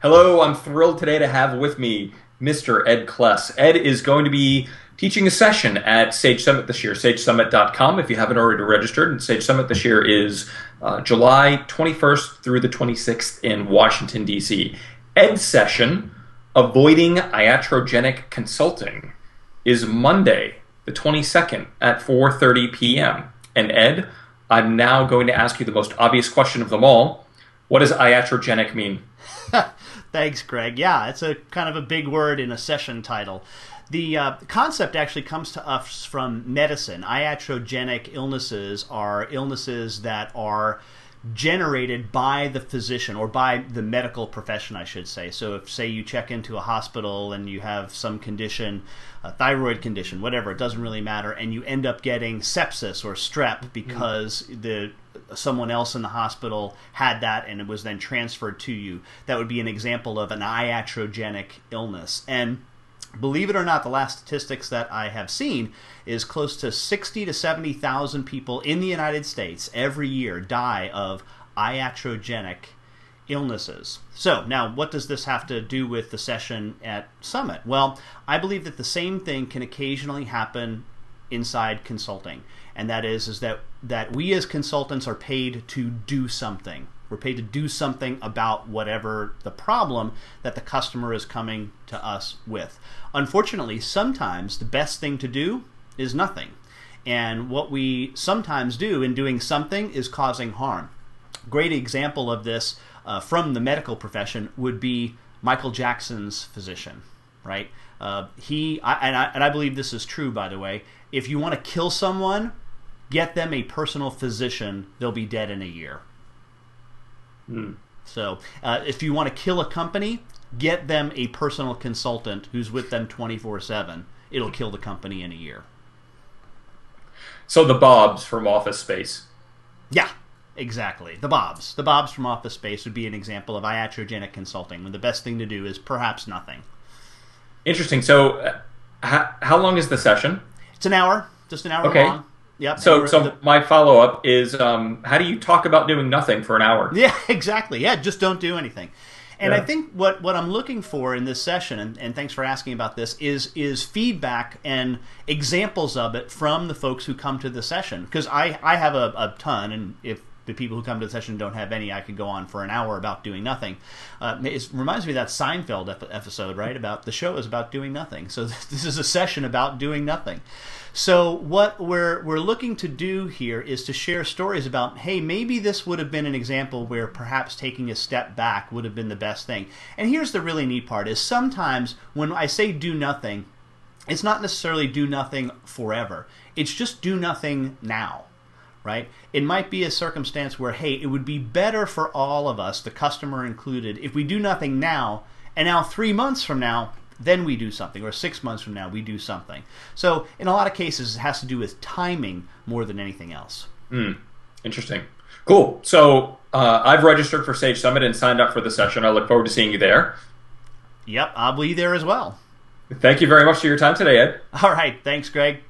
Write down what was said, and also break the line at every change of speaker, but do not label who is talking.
Hello, I'm thrilled today to have with me Mr. Ed Kless. Ed is going to be teaching a session at Sage Summit this year, sagesummit.com if you haven't already registered. And Sage Summit this year is July 21st through the 26th in Washington, D.C. Ed's session, Avoiding Iatrogenic Consulting, is Monday, the 22nd at 4:30 p.m. And Ed, I'm now going to ask you the most obvious question of them all. What does iatrogenic mean?
Thanks, Greg. Yeah, it's a kind of a big word in a session title. The concept actually comes to us from medicine. Iatrogenic illnesses are illnesses that are generated by the physician, or by the medical profession, I should say. So if, say, you check into a hospital and you have some condition, a thyroid condition, whatever, it doesn't really matter, and you end up getting sepsis or strep because someone else in the hospital had that and it was then transferred to you, that would be an example of an iatrogenic illness. And believe it or not, the last statistics that I have seen is close to 60 to 70,000 people in the United States every year die of iatrogenic illnesses. So now, what does this have to do with the session at Summit? Well, I believe that the same thing can occasionally happen inside consulting, and that is that we as consultants are paid to do something. We're paid to do something about whatever the problem that the customer is coming to us with. Unfortunately, sometimes the best thing to do is nothing. And what we sometimes do in doing something is causing harm. Great example of this from the medical profession would be Michael Jackson's physician, right? I believe this is true, by the way. If you want to kill someone, get them a personal physician. They'll be dead in a year. So if you want to kill a company, get them a personal consultant who's with them 24/7. It'll kill the company in a year.
So the Bobs from Office Space.
Yeah, exactly. The Bobs. The Bobs from Office Space would be an example of iatrogenic consulting, when the best thing to do is perhaps nothing.
Interesting. So how long is the session?
It's an hour. Just an hour long. Yep.
So my follow-up is, how do you talk about doing nothing for an hour?
Yeah, exactly. Yeah, just don't do anything. And I think what I'm looking for in this session, and thanks for asking about this, is feedback and examples of it from the folks who come to the session. Because I have a ton, and if the people who come to the session don't have any, I could go on for an hour about doing nothing. It reminds me of that Seinfeld episode, right? About the show is about doing nothing. So this is a session about doing nothing. So what we're looking to do here is to share stories about, hey, maybe this would have been an example where perhaps taking a step back would have been the best thing. And here's the really neat part, is sometimes when I say do nothing, it's not necessarily do nothing forever. It's just do nothing now. Right? It might be a circumstance where, hey, it would be better for all of us, the customer included, if we do nothing now, and now 3 months from now, then we do something, or 6 months from now, we do something. So in a lot of cases, it has to do with timing more than anything else.
Interesting. Cool. So I've registered for Sage Summit and signed up for the session. I look forward to seeing you there.
Yep, I'll be there as well.
Thank you very much for your time today, Ed.
All right. Thanks, Greg.